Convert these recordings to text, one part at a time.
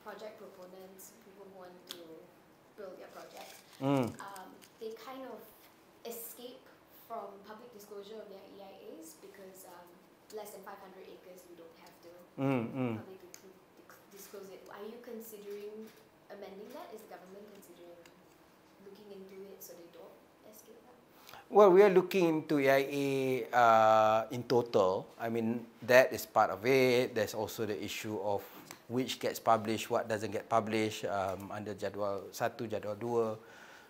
project proponents, people who want to build their projects, they kind of escape from public disclosure of their EIAs because less than 500 acres you don't have to publicly disclose it. Are you considering amending that? Is the government considering looking into it so they don't escape that? Well, we are looking into EIA in total. I mean, that is part of it. There's also the issue of which gets published, what doesn't get published under Jadual 1, Jadual 2.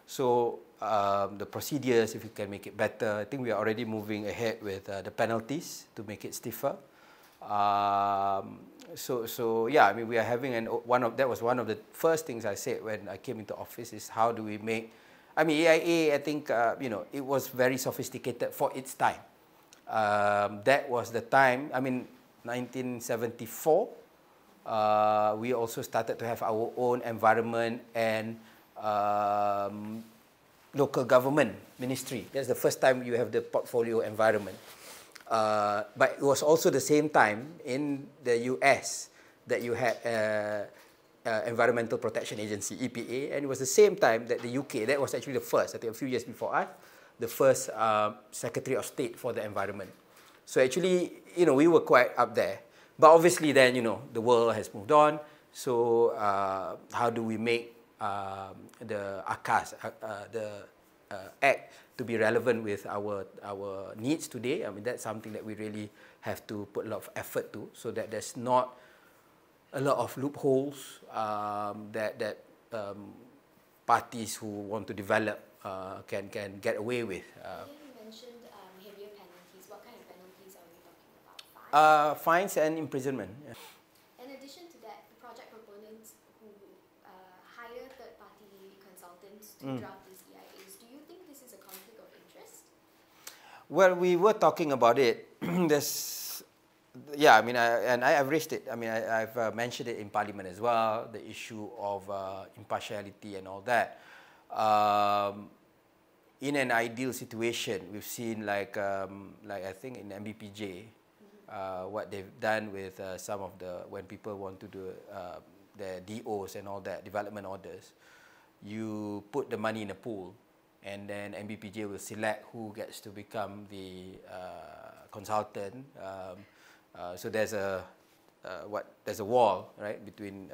So the procedures, if you can make it better. I think we are already moving ahead with the penalties to make it stiffer. So yeah, I mean, we are having that was one of the first things I said when I came into office is how do we make, I mean, EIA, I think, it was very sophisticated for its time. That was the time, I mean, 1974, we also started to have our own environment and local government ministry. That's the first time you have the portfolio environment. But it was also the same time in the US that you had Environmental Protection Agency, EPA, and it was the same time that the UK, that was actually the first, I think a few years before us, the first Secretary of State for the Environment. So actually, we were quite up there. But obviously then, the world has moved on. So how do we make the ACAS, the Act, to be relevant with our needs today? I mean, that's something that we really have to put a lot of effort to, so that there's not a lot of loopholes that parties who want to develop can get away with. You mentioned heavier penalties. What kind of penalties are we talking about? Fines and imprisonment. Yeah. In addition to that, the project proponents who hire third-party consultants to draft these EIAs, do you think this is a conflict of interest? Well, we were talking about it. Yeah, I mean, I've raised it. I mean, I've mentioned it in Parliament as well, the issue of impartiality and all that. In an ideal situation, we've seen like I think in MBPJ, what they've done with some of when people want to do the DOs and all that, development orders, you put the money in a pool, and then MBPJ will select who gets to become the consultant. So there's a wall, right, between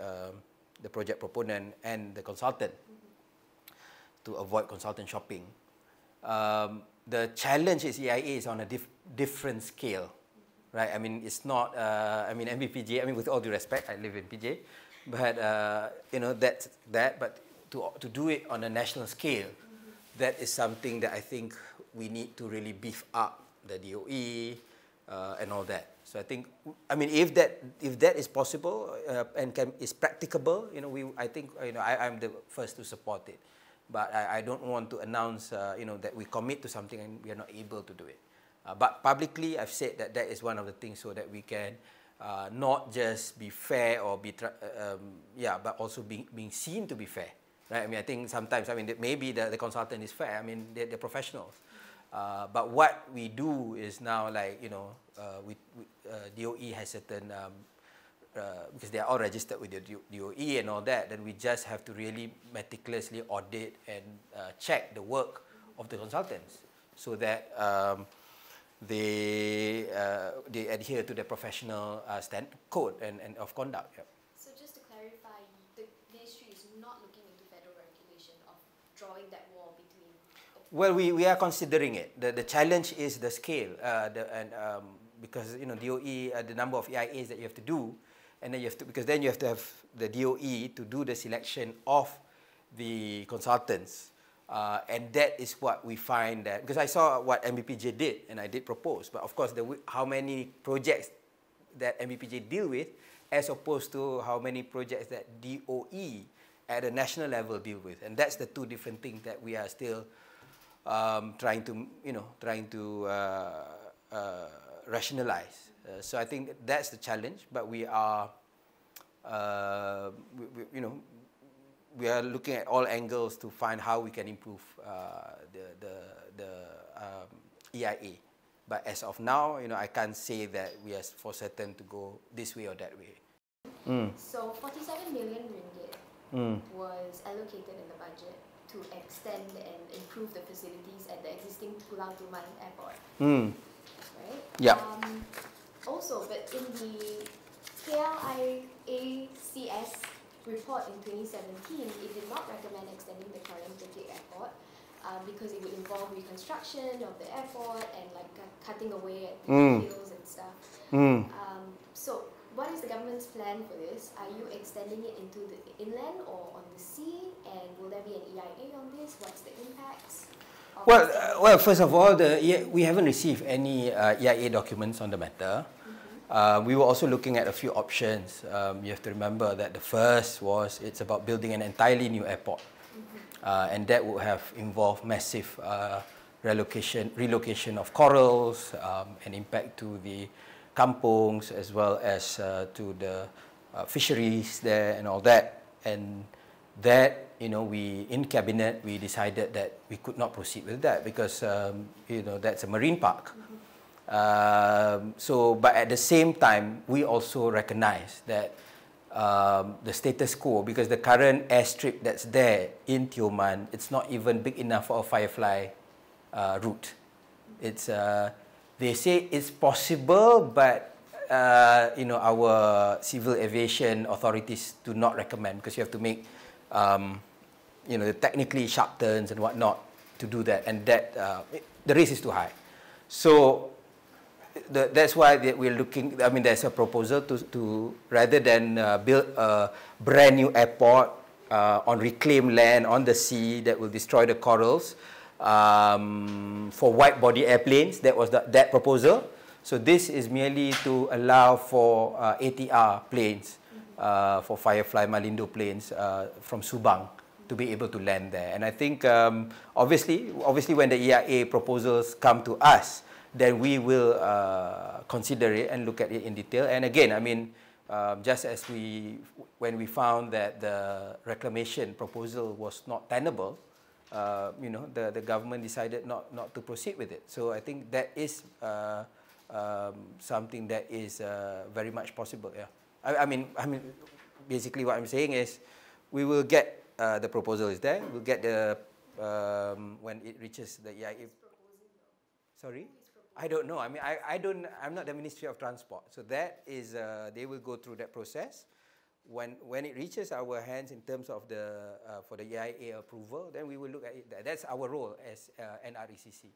the project proponent and the consultant to avoid consultant shopping. The challenge is EIA is on a different scale, right? I mean, it's not. I mean, MBPJ. I mean, with all due respect, I live in PJ, but that's that. But to do it on a national scale, that is something that I think we need to really beef up the DOE and all that. So I think, I mean, if that is possible and is practicable, I think, I'm the first to support it. But I don't want to announce, that we commit to something and we are not able to do it. But publicly, I've said that is one of the things so that we can not just be fair or but also being seen to be fair. Right? I mean, I think sometimes, maybe the consultant is fair. I mean, they're professionals. But what we do is now, like, DOE has certain, because they are all registered with the DOE and all that, then we just have to really meticulously audit and check the work of the consultants so that they adhere to the professional code and of conduct. Yeah. So just to clarify, the ministry is not looking into federal regulation of drawing that wall between. Well, we are considering it. The challenge is the scale, because DOE, the number of EIAs that you have to do, and then because then you have to have the DOE to do the selection of the consultants, and that is what we find that, because I saw what MBPJ did and I did propose, but of course how many projects that MBPJ deal with as opposed to how many projects that DOE at a national level deal with, and that's the two different things that we are still trying to rationalize. So I think that's the challenge, but we are, we are looking at all angles to find how we can improve the EIA. But as of now, I can't say that we are for certain to go this way or that way. So 47 million ringgit was allocated in the budget to extend and improve the facilities at the existing Pulau Tuman airport. Right? Yeah. Also, but in the KLIACS report in 2017, it did not recommend extending the current Penilaian airport because it would involve reconstruction of the airport and like cutting away at the hills and stuff. So, what is the government's plan for this? Are you extending it into the inland or on the sea? And will there be an EIA on this? What's the impacts? Well, first of all, we haven't received any EIA documents on the matter. We were also looking at a few options. You have to remember that the first was it's about building an entirely new airport, and that would have involved massive relocation of corals, and impact to the kampungs as well as to the fisheries there and all that. And that, we in cabinet we decided that we could not proceed with that because that's a marine park. But at the same time, we also recognize that the status quo, because the current airstrip that's there in Tioman, it's not even big enough for a Firefly route. It's they say it's possible, but our civil aviation authorities do not recommend because you have to make technically sharp turns and whatnot to do that, and that the risk is too high. So that's why we're looking. I mean, there's a proposal to rather than build a brand new airport on reclaimed land on the sea that will destroy the corals for wide-body airplanes. That was that proposal. So this is merely to allow for ATR planes, for Firefly Malindo planes from Subang to be able to land there. And I think obviously when the EIA proposals come to us, then we will consider it and look at it in detail. And again, I mean, just as when we found that the reclamation proposal was not tenable, the government decided not to proceed with it. So I think that is something that is very much possible. Yeah, I mean, basically what I'm saying is, we will get the proposal is there. We'll get the when it reaches the EIA. Sorry. I don't know. I mean, I'm not the Ministry of Transport, so that is they will go through that process. When it reaches our hands in terms of for the EIA approval, then we will look at it. That's our role as NRECC.